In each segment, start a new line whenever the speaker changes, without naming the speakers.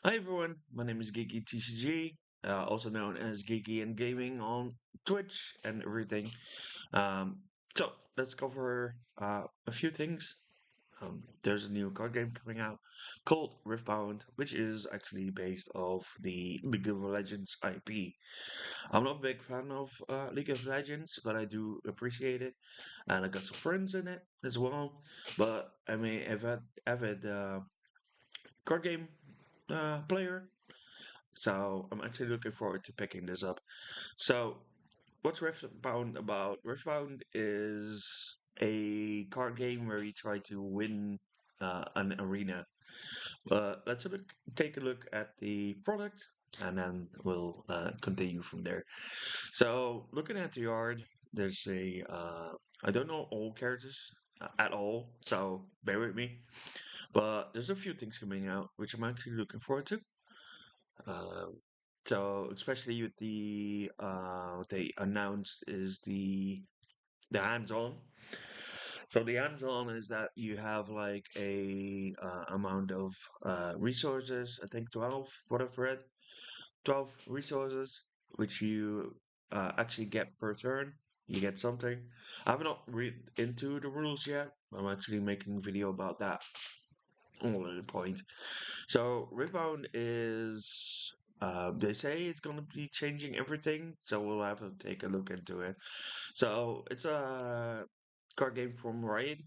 Hi everyone, my name is Geeky TCG, also known as Geeky and Gaming on Twitch and everything. Um, so let's cover a few things. There's a new card game coming out called Riftbound, which is actually based off the League of Legends IP. I'm not a big fan of League of Legends, but I do appreciate it, and I got some friends in it as well. But I mean, avid card game player. So I'm actually looking forward to picking this up. So what's Riftbound about? Riftbound is a card game where you try to win an arena. Let's take a look at the product and then we'll continue from there. So looking at the art, there's I don't know all characters at all, so bear with me. But there's a few things coming out which I'm actually looking forward to. Um, so especially with the what they announced is the hands-on. So the hands-on is that you have like a amount of resources. I think 12, what I've read, 12 resources, which you actually get per turn. You get something. I have not read into the rules yet. I'm actually making a video about that all at the point. So Rebound is they say it's gonna be changing everything, so we'll have to take a look into it. So it's a card game from Riot,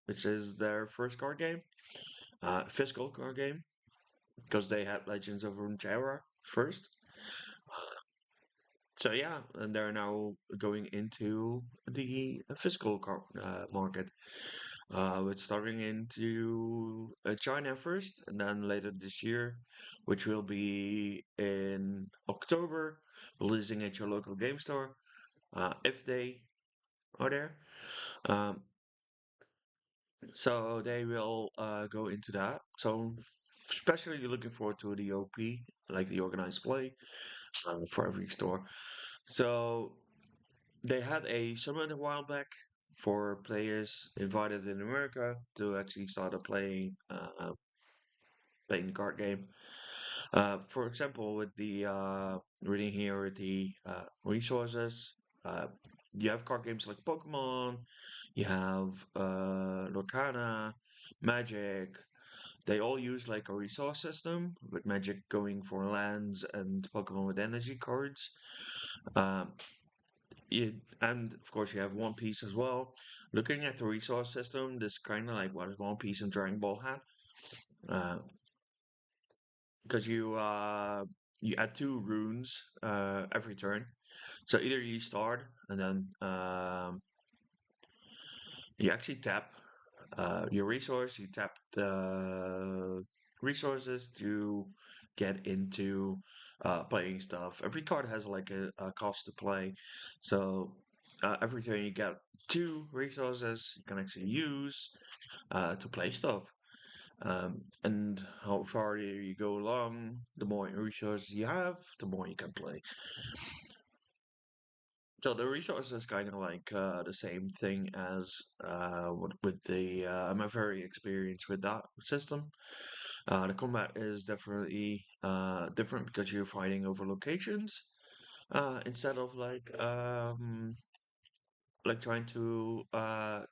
which is their first card game, physical card game, because they had Legends of Runeterra first. So yeah, and they're now going into the physical card market. With starting into China first, and then later this year, which will be in October, releasing at your local game store, if they are there. Um, so they will go into that. So especially looking forward to the OP, like the organized play, for every store. So they had a summit a while back for players invited in America to actually start playing the card game. For example, with the reading here with the resources, uh, you have card games like Pokemon, you have Lorcana, Magic. They all use like a resource system, with Magic going for lands and Pokemon with energy cards. Um, and of course, you have One Piece as well. Looking at the resource system, this kind of like what One Piece and Dragon Ball had. Uh, because you add two runes every turn. So either you start and then you actually tap your resource. You tap the resources to get into playing stuff. Every card has like a cost to play, so every turn you get two resources you can actually use to play stuff. And how far you go along, the more resources you have, the more you can play. So the resource is kind of like the same thing as with the. I'm very experienced with that system. The combat is definitely different because you're fighting over locations instead of like trying to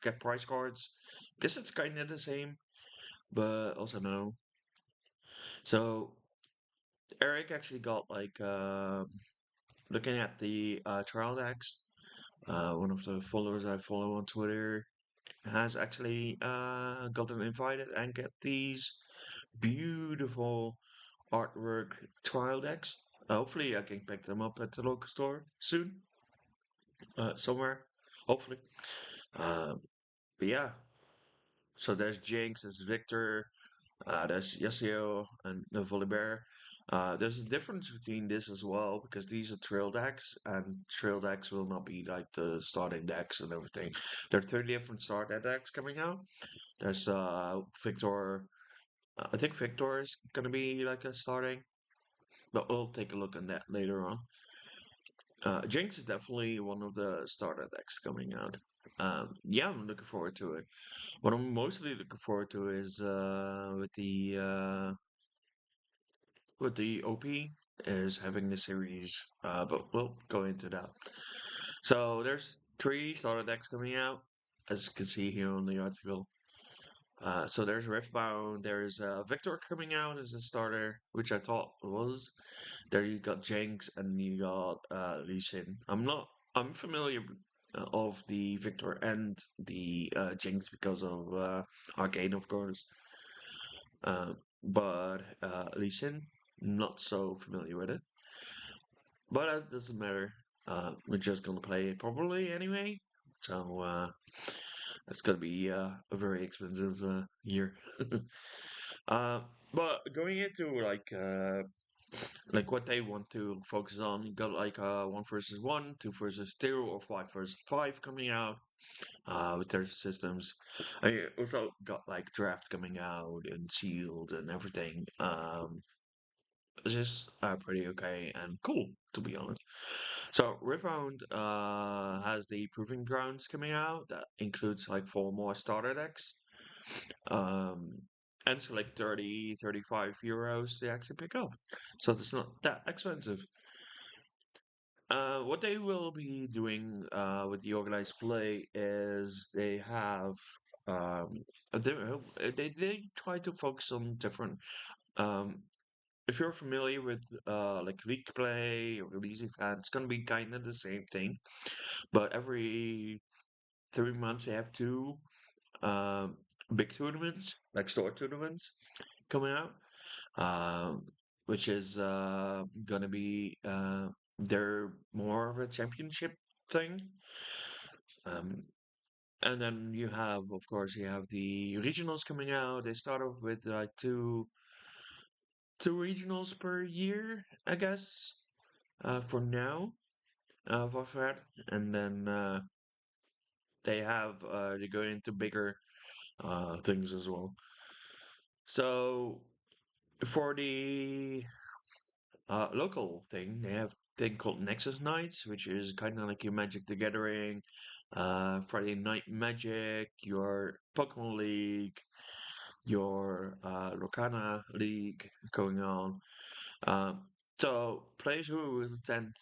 get prize cards. Guess it's kind of the same, but also no. So Eric actually got like looking at the trial decks. One of the followers I follow on Twitter has actually gotten invited and get these beautiful artwork trial decks. Hopefully, I can pick them up at the local store soon, somewhere. Hopefully. Um, but yeah, so there's Jinx, there's Victor, there's Yasuo, and the Volibear. There's a difference between this as well because these are trail decks, and trail decks will not be like the starting decks and everything. There are 30 different starter decks coming out. There's Victor. I think Victor is gonna be like a starting, but we'll take a look on that later on. Jinx is definitely one of the starter decks coming out. Yeah, I'm looking forward to it. What I'm mostly looking forward to is with the with the OP is having the series, but we'll go into that. So there's three starter decks coming out, as you can see here on the article. So there's Riftbound, there's Victor coming out as a starter, which I thought was. There you got Jinx and you got Lee Sin. I'm familiar of the Victor and the Jinx because of Arcane, of course. Uh, but Lee Sin, not so familiar with it. But it doesn't matter. We're just gonna play it properly anyway. So it's gonna be a very expensive year. uh, but going into like what they want to focus on, you got like 1 versus 1, 2 versus 2, or 5 versus 5 coming out with their systems. I also got like draft coming out and sealed and everything. It's just pretty okay and cool, to be honest. So Riftbound has the Proving Grounds coming out that includes like 4 more starter decks. Um, and so like 30, 35 euros to actually pick up. So it's not that expensive. What they will be doing with the organized play is they have um, they try to focus on different um, if you're familiar with like league play or release event, it's gonna be kind of the same thing. But every 3 months they have two um, big tournaments, like store tournaments, coming out, um, which is gonna be they're more of a championship thing. Um, and then you have, of course, you have the regionals coming out. They start off with like two regionals per year, I guess, for now. For that, and then they go into bigger things as well. So for the local thing, they have a thing called Nexus Nights, which is kind of like your Magic the Gathering, Friday Night Magic, your Pokemon League, your Lorcana League going on. Um, so players who will attend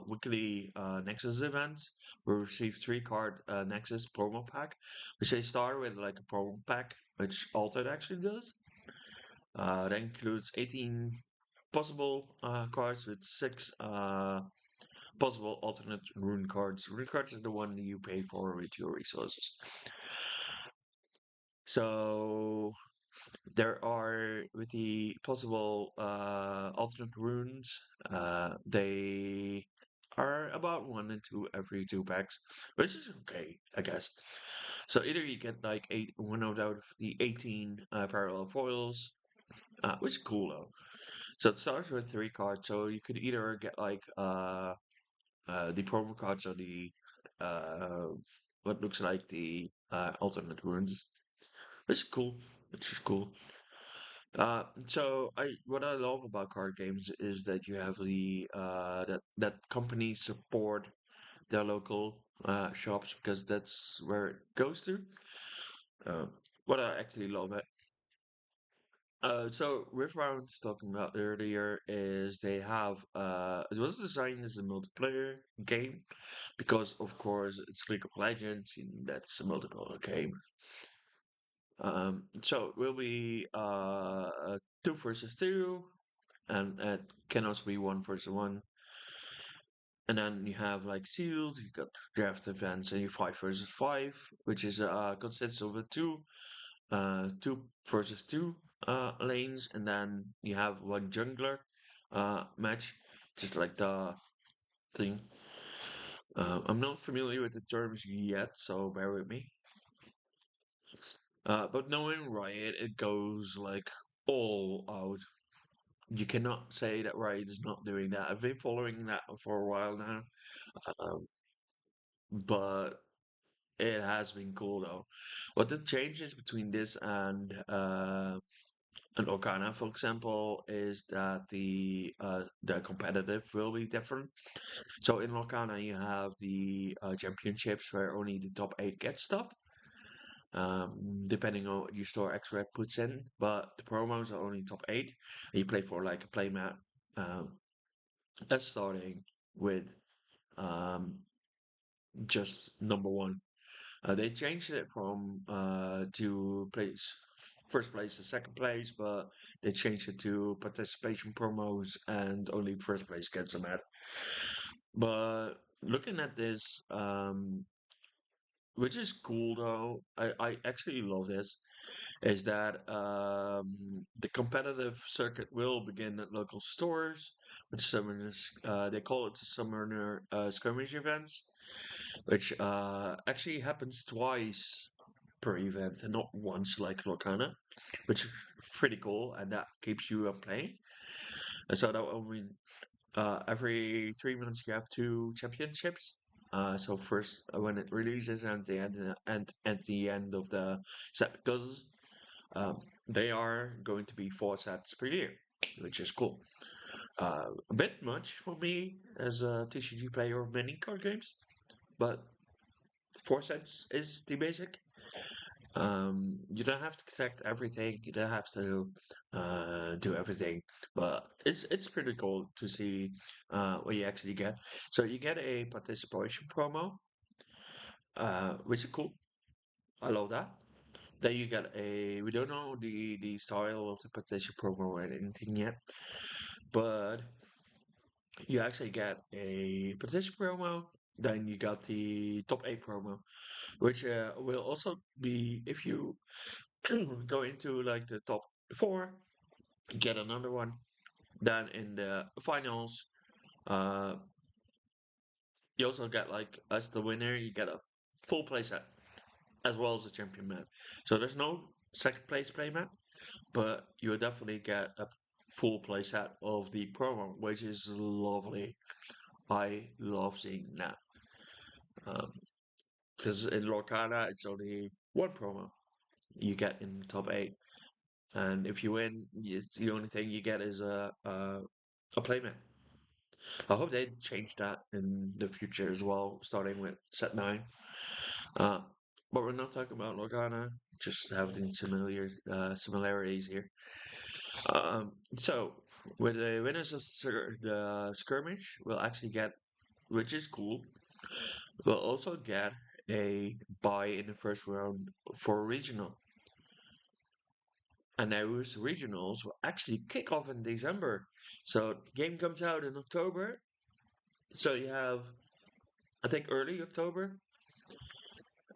weekly Nexus events will receive 3 card Nexus promo pack, which they start with like a promo pack, which Altered actually does. That includes 18 possible cards with 6 possible alternate rune cards. Rune cards is the one you pay for with your resources. So there are with the possible alternate runes, they are about 1 and 2 every 2 packs, which is okay, I guess. So either you get like 1 out of the 18 parallel foils, which is cool though. So it starts with 3 cards, so you could either get like the promo cards or the uh, what looks like the alternate runes, which is cool. Which is cool. So what I love about card games is that you have that companies support their local shops because that's where it goes to. Uh, what I actually love it. So Riftbound talking about earlier is they have it was designed as a multiplayer game because of course it's League of Legends and that's a multiplayer game. So it will be 2 versus 2, and it can also be 1 versus 1. And then you have like sealed, you got draft events, and you 5 versus 5, which is consists of a 2 versus 2 lanes, and then you have one jungler match, just like the thing. I'm not familiar with the terms yet, so bear with me. But knowing Riot, it goes like all out. You cannot say that Riot is not doing that. I've been following that for a while now, um, but it has been cool though. What the changes between this and Organa, for example, is that the competitive will be different. So in Organa, you have the championships where only the top 8 get stuff. depending on what your store extra puts in. But the promos are only top 8. And you play for like a playmat. Um, that's starting with um, just number 1. They changed it from to place first place to second place, but they changed it to participation promos and only first place gets them at. But looking at this, which is cool though, I actually love this, is that the competitive circuit will begin at local stores with summoners. They call it the summoner skirmish events, which actually happens twice per event and not once like Lorcana, which is pretty cool, and that keeps you playing. And so that will mean every 3 months you have 2 championships. So first when it releases and at the end of the set, because they are going to be 4 sets per year, which is cool. A bit much for me as a TCG player of many card games, but 4 sets is the basic. You don't have to collect everything. You don't have to do everything, but it's pretty cool to see what you actually get. So you get a participation promo, which is cool. I love that. Then you get a. We don't know the style of the participation promo or anything yet, but you actually get a participation promo. Then you got the top 8 promo, which will also be if you go into like the top 4, get another one. Then in the finals, uh, you also get like as the winner, you get a full playset as well as a champion map. So there's no second place playmat, but you will definitely get a full playset of the promo, which is lovely. I love seeing that because in Lorcana it's only one promo you get in top 8, and if you win, it's the only thing you get is a playmat. I hope they change that in the future as well, starting with set 9. Uh, but we're not talking about Lorgana, just having similarities here. So, with the winners of the skirmish, we'll actually get, which is cool, we'll also get a buy in the first round for a regional. And those regionals will actually kick off in December. So, the game comes out in October. So, you have, I think, early October.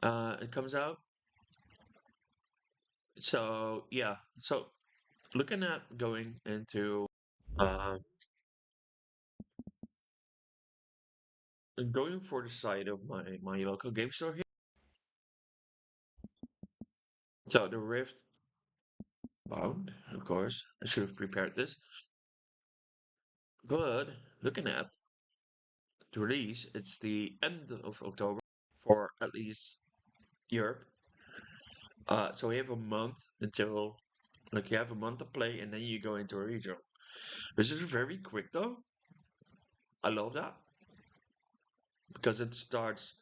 It comes out. So yeah, so looking at going into uh, going for the side of my local game store here. So the Rift Bound, of course, I should have prepared this. But looking at the release, it's the end of October for at least Europe. So we have a month until like you have a month to play, and then you go into a regional. This is very quick though. I love that because it starts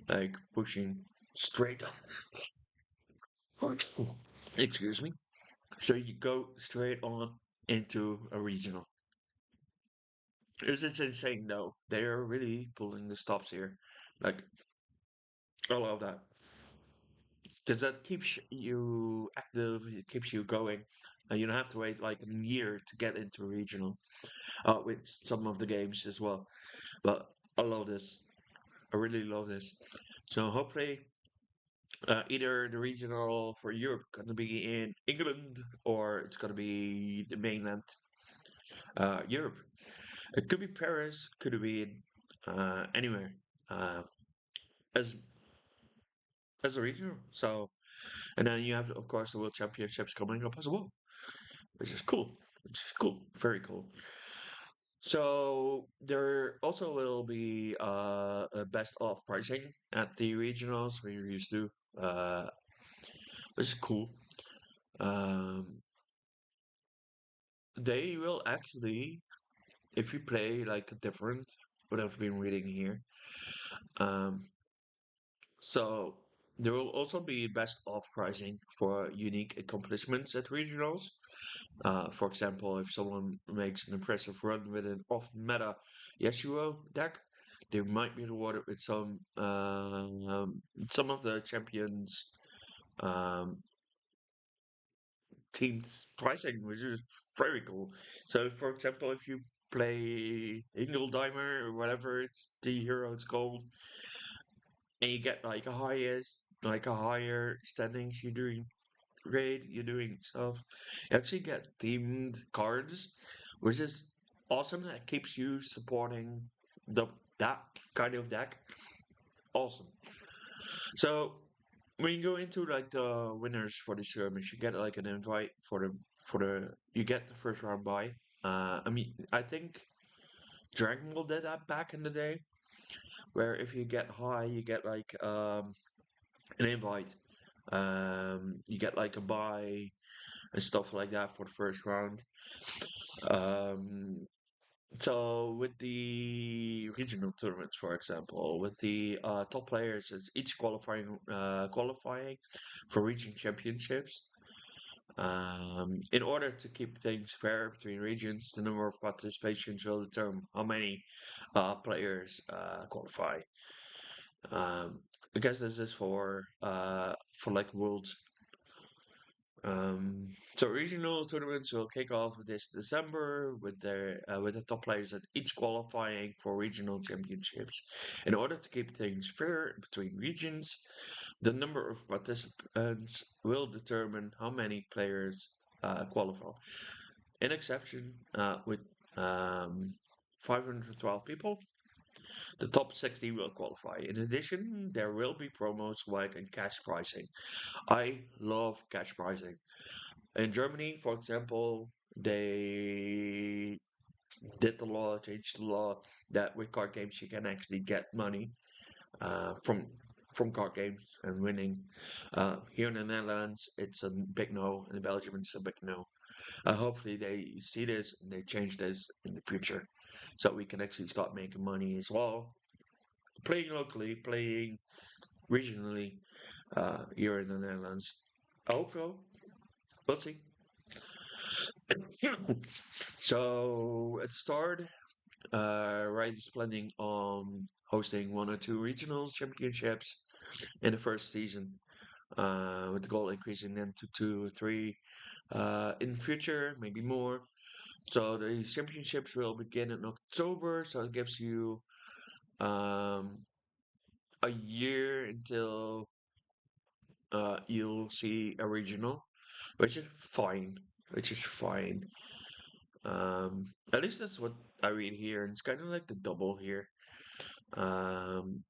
like pushing straight up. Excuse me. So you go straight on into a regional. This is insane though. They are really pulling the stops here. Like, I love that. Because that keeps you active, it keeps you going. And you don't have to wait like a year to get into a regional. With some of the games as well. But I love this. I really love this. So hopefully, either the regional for Europe gonna be in England or it's gonna be the mainland Europe. It could be Paris, could be anywhere uh, as as a regional. So, and then you have, of course, the World Championships coming up as well, which is cool. Which is cool, very cool. So there also will be a best of pricing at the regionals where you're used to, which is cool. Um, they will actually, if you play like a different, what I've been reading here. Um, so There will also be best of pricing for unique accomplishments at regionals. For example, if someone makes an impressive run with an off-meta Yasuo deck, they might be rewarded with some of the champions um, themed pricing, which is very cool. So, for example, if you play Ingeldimer or whatever it's the hero it's called, and you get like a higher standings, you're doing great, you're doing stuff. You actually get themed cards, which is awesome. That keeps you supporting the that kind of deck. Awesome. So when you go into like the winners for the tournament, you get like an invite for the you get the first round buy. I mean, I think Dragon Ball did that back in the day, where if you get high, you get like an invite. You get like a buy and stuff like that for the first round. Um, so with the regional tournaments, for example, with the top players, it's each qualifying for region championships. In order to keep things fair between regions, the number of participations will determine how many players qualify. Um, I guess this is for like worlds. So regional tournaments will kick off this December with the top players at each qualifying for regional championships. In order to keep things fair between regions, the number of participants will determine how many players qualify. An exception with um, 512 people, the top 60 will qualify. In addition, there will be promos, swag, and cash pricing. I love cash pricing. In Germany, for example, they did the law, changed the law that with card games you can actually get money from card games and winning. Here in the Netherlands, it's a big no. In Belgium, it's a big no. Hopefully, they see this and they change this in the future, so we can actually start making money as well. Playing locally, playing regionally here in the Netherlands. I hope so. We'll see. So at the start, Riot is planning on hosting one or two regional championships in the first season, with the goal increasing them to two or three in the future, maybe more. So the championships will begin in October, so it gives you um, a year until you'll see a regional, which is fine. Which is fine. At least that's what I read here. And it's kind of like the double here. Um,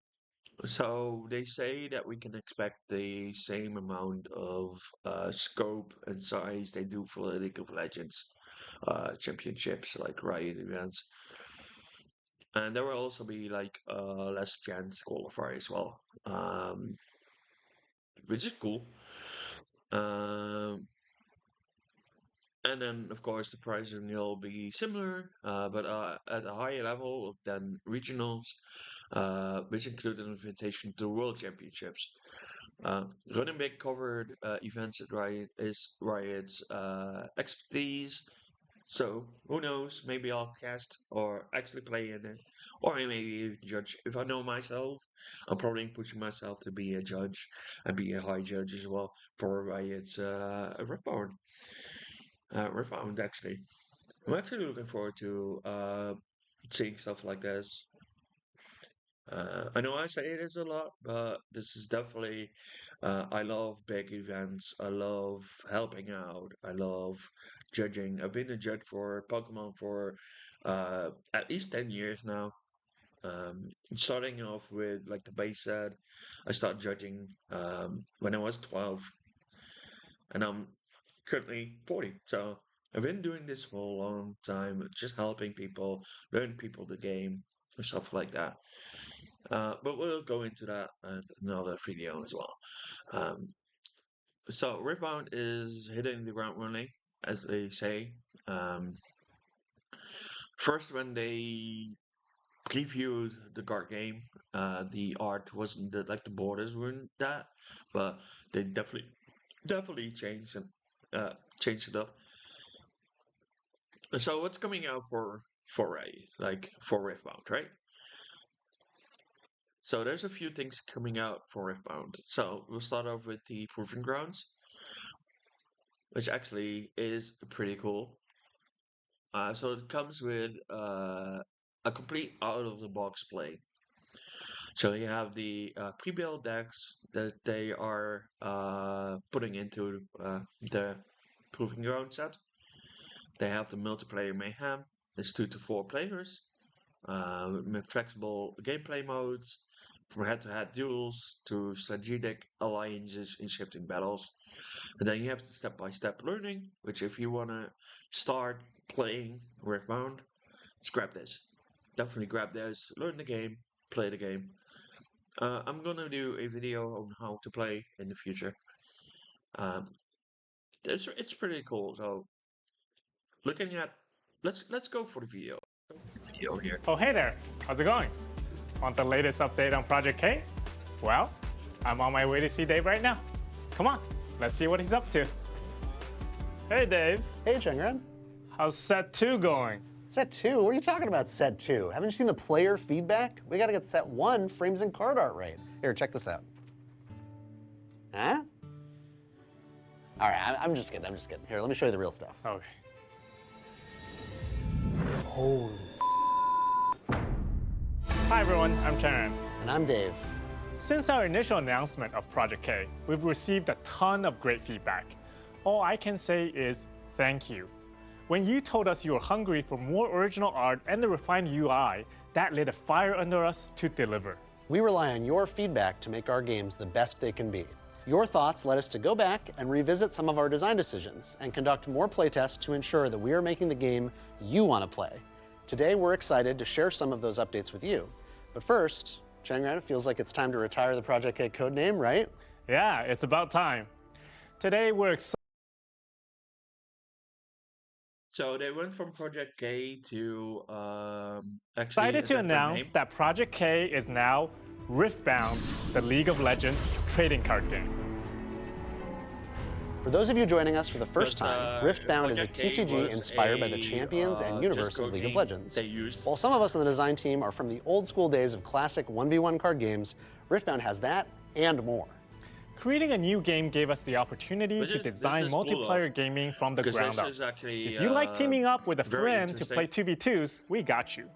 so they say that we can expect the same amount of scope and size they do for the League of Legends championships, like Riot events. And there will also be like less chance qualifier as well, which is cool. Um, And then, of course, the pricing will be similar, but at a higher level than regionals, which include an invitation to World Championships. Running big covered events at Riot is Riot's expertise. So who knows? Maybe I'll cast or actually play in it, or I maybe even judge. If I know myself, I'm probably pushing myself to be a judge and be a high judge as well for Riot's Riftbound. Riftbound actually. I'm actually looking forward to seeing stuff like this. I know I say it is a lot, but this is definitely. I love big events. I love helping out. I love judging. I've been a judge for Pokemon for at least 10 years now. Starting off with like the base set, I started judging when I was 12, and I'm currently 40. So I've been doing this for a long time, just helping people, learn people the game, and stuff like that. But we'll go into that in another video as well. Um, so Riftbound is hitting the ground running, as they say. Um, First, when they previewed the card game. The art wasn't like the borders weren't that, but they definitely changed it up. So what's coming out for Ray, like for Riftbound, right? So there's a few things coming out for Riftbound. So we'll start off with the Proving Grounds, which actually is pretty cool. So it comes with a complete out-of-the-box play. So you have the pre-built decks that they are putting into the Proving Ground set. They have the multiplayer mayhem. It's 2 to 4 players with flexible gameplay modes, from head-to-head duels to strategic alliances in shifting battles. And then you have the step-by-step learning, which if you want to start playing Riftbound, just grab this. Definitely grab this, learn the game, play the game. I'm gonna do a video on how to play in the future. Um, it's pretty cool. So looking at, let's go for the video. Video here.
Oh, hey there. How's it going? Want the latest update on Project K? Well, I'm on my way to see Dave right now. Come on, let's see what he's up to. Hey, Dave.
Hey, Chengren.
How's set 2 going?
Set 2? What are you talking about, set 2? Haven't you seen the player feedback? We gotta get set 1 frames and card art right. Here, check this out. Huh? All right, I'm just kidding, Here, let me show you the real stuff.
Okay.
Holy.
Hi, everyone. I'm Charen.
And I'm Dave.
Since our initial announcement of Project K, we've received a ton of great feedback. All I can say is thank you. When you told us you were hungry for more original art and a refined UI, that lit a fire under us to deliver.
We rely on your feedback to make our games the best they can be. Your thoughts led us to go back and revisit some of our design decisions and conduct more playtests to ensure that we are making the game you want to play. Today, we're excited to share some of those updates with you. But first, Chengren, it feels like it's time to retire the Project K codename, right?
Yeah, it's about time. Today, we're excited.
So they went from Project K to actually
Excited to announce
name.
that Project K is now Riftbound, the League of Legends trading card game.
For those of you joining us for the first
But,
time, Riftbound is a
Project K
TCG
was
inspired by the
a,
champions and universe
just
of League of
code
Legends.
they used.
While some of us on the design team are from the old school days of classic 1v1 card games, Riftbound has that and more.
Creating a new game gave us the opportunity to design
this is cool,
multiplayer gaming from the
Because
ground
this
up.
is actually,
If you like teaming up with a
very
friend to play 2v2s, we got you.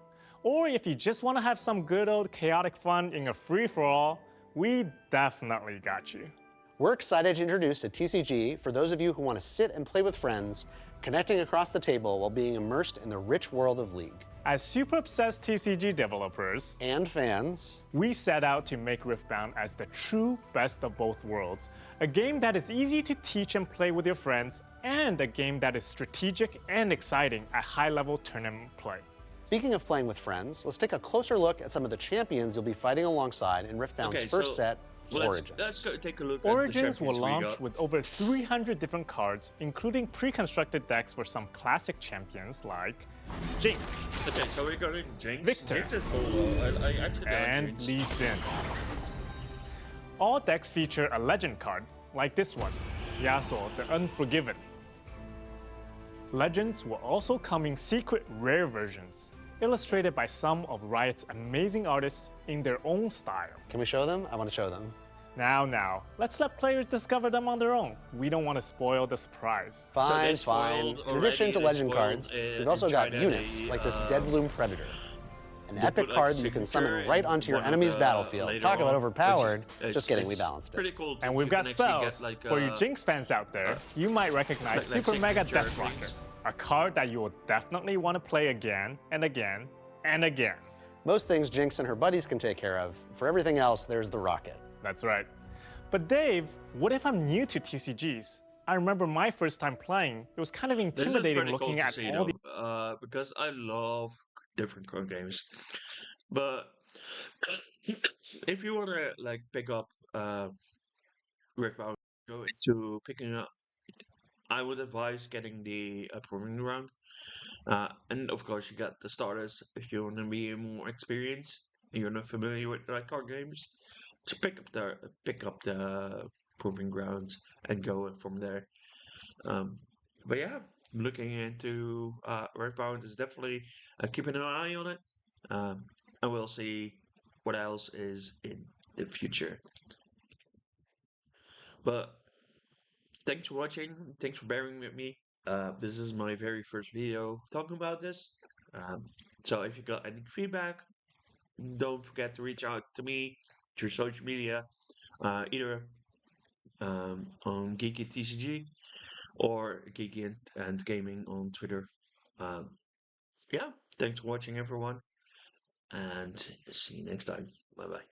Or if you just want to have some good old chaotic fun in a free-for-all, we definitely got you.
We're excited to introduce a TCG for those of you who want to sit and play with friends, connecting across the table while being immersed in the rich world of League.
As super obsessed TCG developers
and fans,
we set out to make Riftbound as the true best of both worlds. A game that is easy to teach and play with your friends, and a game that is strategic and exciting at high-level tournament play.
Speaking of playing with friends, let's take a closer look at some of the champions you'll be fighting alongside in Riftbound's first set, Origins.
Let's go take a look
Origins
at the
will
champions
launch with over 300 different cards, including pre-constructed decks for some classic champions like Jinx.
Okay, so we're going to Jinx.
Victor.
Jinx is cool. I actually
And
like Jinx.
Lee Sin. All decks feature a legend card, like this one, Yasuo the Unforgiven. Legends will also come in secret rare versions, illustrated by some of Riot's amazing artists in their own style.
Can we show them? I want to show them.
Now, let's let players discover them on their own. We don't want to spoil the surprise.
Fine.
spoiled
In addition to
already,
legend
they
cards,
spoiled
we've also
in
got
China
units,
the,
like this Deadbloom Predator. An epic
put, like,
card that you can summon
signature
right
in
onto your
one of
enemy's
the
battlefield.
later
Talk about
on,
overpowered.
which
Just kidding, we
it's
balanced it.
pretty cool.
And we've got spells. For you Jinx fans out there, you might recognize
like
Super Mega
signature
Death Rocker,
things.
a card that you will definitely want to play again and again and again.
Most things Jinx and her buddies can take care of. For everything else, there's the Rocket.
That's right. But Dave, what if I'm new to TCGs? I remember my first time playing, it was kind of
This is
intimidating
pretty
looking
cool to
at
see,
all the
though, because I love different card games. But if you want to like pick up Riftbound, go into picking up I would advise getting the proving ground. And of course, you got the starters if you want to be more experienced and you're not familiar with like card games, to pick up the proving grounds and go from there. Um, but yeah, looking into Riftbound is definitely keeping an eye on it, um, and we'll see what else is in the future. But thanks for watching. Thanks for bearing with me. This is my very first video talking about this. Um, so if you got any feedback, don't forget to reach out to me through social media, either on Geeky TCG or Geeky and Gaming on Twitter. Um, yeah, thanks for watching, everyone, and see you next time. Bye bye.